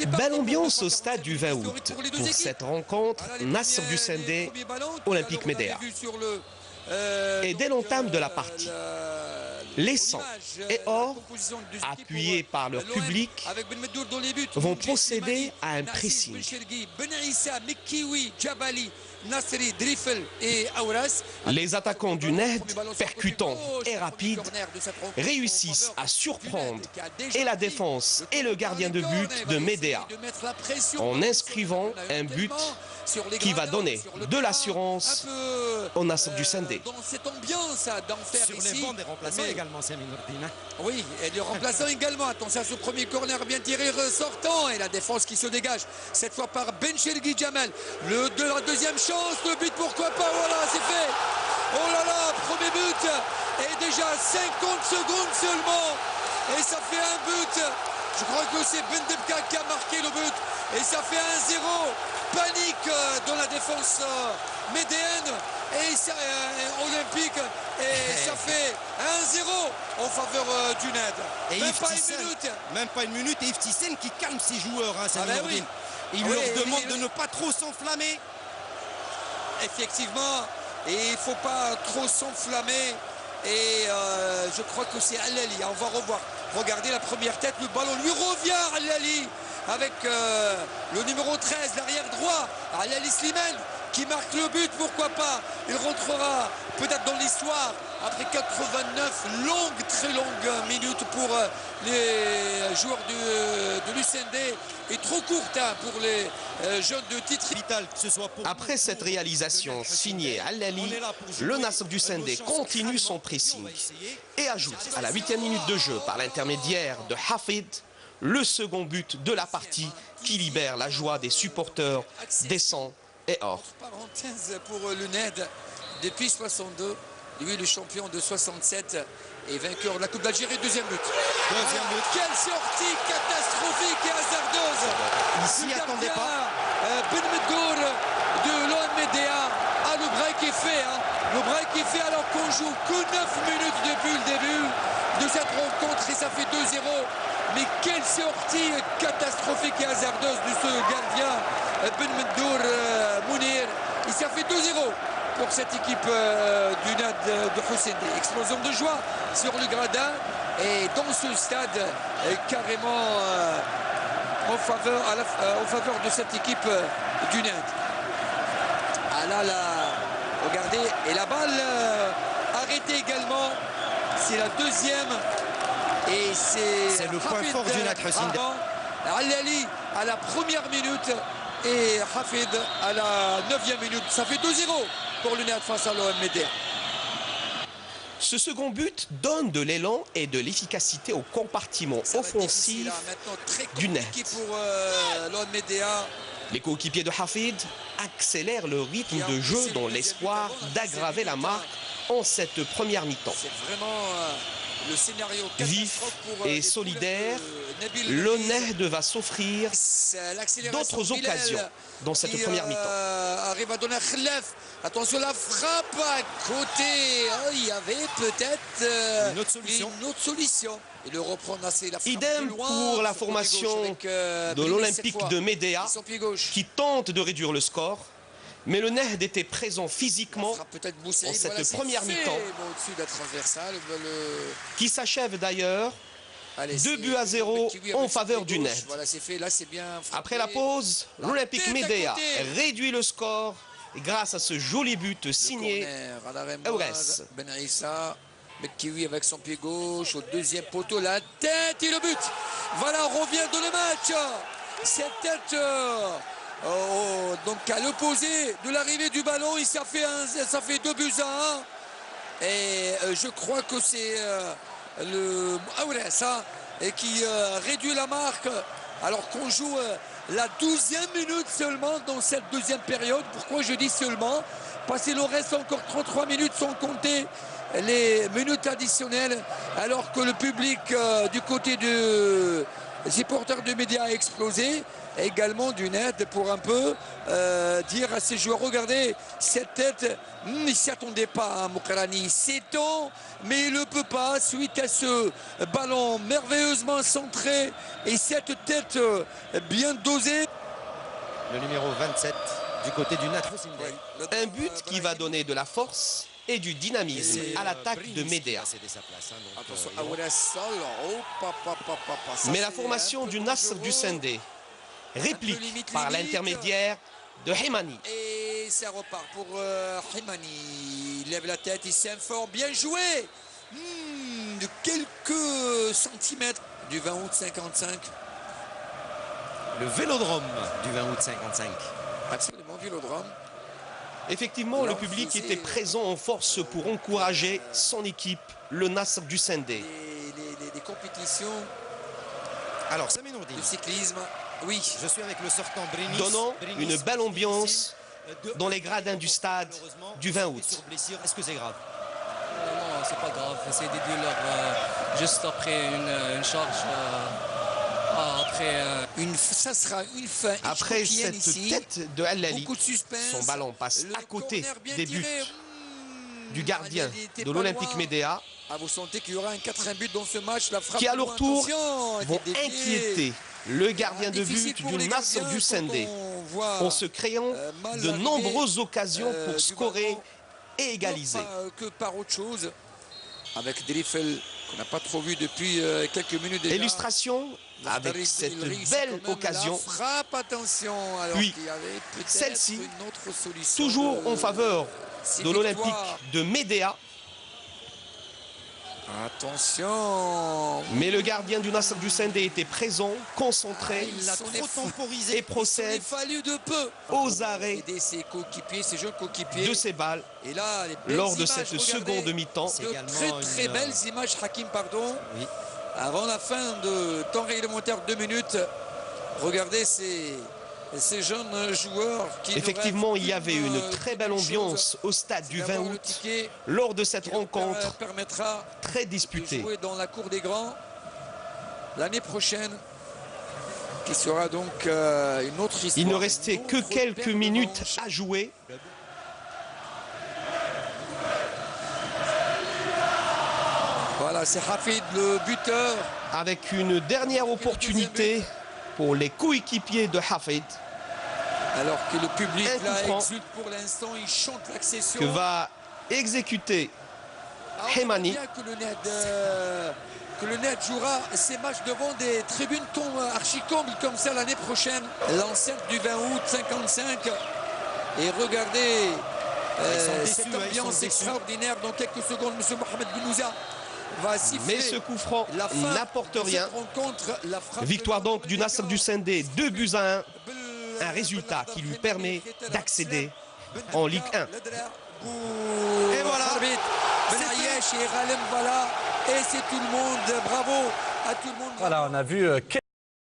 Belle ambiance au stade du 20 août pour cette rencontre Nasr du Sendé, Olympique Médéa. Et dès l'entame de la partie, les sang et or, appuyés par leur public, vont procéder à un pressing. Les attaquants du Nehd, percutants et rapides, réussissent à surprendre et la défense et le gardien de but de Médéa en inscrivant un but qui va donner de l'assurance au Nasr du Sendé. Dans cette ambiance d'enfer sur les bancs des remplaçants également, Samir Nordine. Oui, et les remplaçants également. Attention à ce premier corner bien tiré ressortant et la défense qui se dégage. Cette fois par Benchelgi Jamal. La deuxième chance, le but pourquoi pas. Voilà, c'est fait. Oh là là, premier but. Et déjà 50 secondes seulement. Et ça fait un but. Je crois que c'est Bendebka qui a marqué le but. Et ça fait 1-0. Panique dans la défense médéenne et olympique. Et ça fait 1-0 en faveur du Ned. Et même pas une minute. Et Yves Tissène qui calme ses joueurs. Hein, oui. Il leur demande de ne pas trop s'enflammer. Effectivement. Et il ne faut pas trop s'enflammer. Et je crois que c'est Al-Ali. On va revoir. Regardez la première tête. Le ballon lui revient, Al-Ali. Avec le numéro 13, l'arrière droit, Al-Ali Slimane, qui marque le but, pourquoi pas. Il rentrera peut-être dans l'histoire après 89 très longues minutes pour les joueurs de l'USND et trop courtes pour les jeunes de titre vital. Que ce soit pour après cette réalisation signée Al-Ali, le Nasr du Sendé continue son pressing et ajoute à la 8e minute de jeu par l'intermédiaire de Hafid le second but de la partie qui libère la joie des supporters des sangs et or. Parenthèse pour le Ned depuis 62, lui le champion de 67 et vainqueur de la Coupe d'Algérie, deuxième but. Quelle sortie catastrophique et hasardeuse. Il s'y attendait pas. Ben Medgour de l'OM Médéa. Ah, le break est fait. Hein. Le break est fait alors qu'on joue que 9 minutes depuis le début de cette rencontre et ça fait 2-0. Mais quelle sortie catastrophique et hasardeuse de ce gardien Ben Medgour Mounir. Et ça fait 2-0 pour cette équipe du Ned de Hussein. Explosion de joie sur le gradin et dans ce stade carrément en faveur de cette équipe du Ned. Ah là là, regardez, et la balle arrêtée également, c'est la deuxième. Et c'est le point fort du Ned Hussein. Al-Ali à la première minute et Hafid à la 9e minute. Ça fait 2-0 pour le Ned face à l'OM Médéa. Ce second but donne de l'élan et de l'efficacité au compartiment offensif du Ned. Pour l'OM Médéa. Les coéquipiers de Hafid accélèrent le rythme de jeu dans l'espoir d'aggraver la marque en cette première mi-temps. C'est vraiment le scénario vif et solidaire, le Ned va s'offrir d'autres occasions dans cette première mi-temps. Arrive à donner Khlef. Attention la frappe à côté. Oh, il y avait peut-être une autre solution. Et le reprendre assez la frappe. Idem pour la formation de l'Olympique de Médéa qui tente de réduire le score. Mais le Ned était présent physiquement en cette première mi-temps, qui s'achève d'ailleurs 2-0 en faveur du Ned. Après la pause, l'Olympique Médéa réduit le score grâce à ce joli but signé Eures. Kiwi avec son pied gauche au deuxième poteau, la tête et le but. Voilà, on revient dans le match. Cette tête... donc à l'opposé de l'arrivée du ballon, ça fait 2-1. Et je crois que c'est le Aoures qui réduit la marque alors qu'on joue la 12e minute seulement dans cette deuxième période. Pourquoi je dis seulement? Parce qu'il nous reste encore 33 minutes sans compter les minutes additionnelles alors que le public du côté de supporters de médias a explosé. Également d'une aide pour un peu dire à ces joueurs, regardez, cette tête, il ne s'y attendait pas, hein, Mokrani, s'étend, mais il ne peut pas, suite à ce ballon merveilleusement centré et cette tête bien dosée. Le numéro 27 du côté du Nasr Sindé. Un but qui va donner de la force et du dynamisme à l'attaque de Médéa. Mais la formation du Nasr du Sindé réplique par l'intermédiaire de Himani. Et ça repart pour Himani. Il lève la tête, il s'informe. Bien joué de quelques centimètres du 20 août 55. Le Vélodrome du 20 août 55. Absolument, Vélodrome. Effectivement, le public était présent en force pour encourager son équipe, le Nasr du Sindé. Les compétitions. Alors, Sami Nourdine. Le cyclisme. Oui, je suis avec le sortant Brinis. Donnant une belle ambiance dans les gradins du stade du 20 août. Est-ce que c'est grave? Non, c'est pas grave. C'est des douleurs juste après une charge. Ça sera une fin. Après cette tête de Al-Lali, son ballon passe à côté des buts du gardien de l'Olympique Médéa. Vous sentez qu'il y aura un 4e but dans ce match. La frappe qui à leur tour vont inquiéter le gardien de but du Nasr du Sindé en se créant de nombreuses occasions pour scorer et égaliser. Que par autre chose, avec Drifel qu'on n'a pas trop vu depuis quelques minutes déjà. Illustration avec cette belle occasion. Frappe, attention, alors puis celle-ci, toujours en faveur de l'Olympique de Médéa. Attention. Mais le gardien du Nasr du Sindé était présent, concentré, et procède aux arrêts de ses balles lors de cette seconde mi-temps. Très belles images, Hakim, pardon. Oui. Avant la fin de temps réglementaire, 2 minutes. Regardez ces jeunes joueurs qui... Effectivement, il y avait une très belle ambiance au stade du 20 août lors de cette rencontre très disputée. Jouer dans la cour des grands l'année prochaine, qui sera donc une autre histoire. Il ne restait que quelques minutes à jouer. Voilà, c'est Hafid, le buteur. Avec une dernière opportunité pour les coéquipiers de Hafid. Alors que le public là exulte pour l'instant, il chante l'accession. Que va exécuter Himani. Que le net jouera ses matchs devant des tribunes archi-combles comme ça l'année prochaine. L'enceinte du 20 août 55. Et regardez cette ambiance extraordinaire. Dans quelques secondes, M. Mohamed Benouza va siffler. Mais ce coup franc n'apporte rien. Victoire donc du Nasr du Sindé, 2-1. Un résultat qui lui permet d'accéder en Ligue 1. Et voilà. Et c'est tout le monde. Bravo à tout le monde. Voilà, on a vu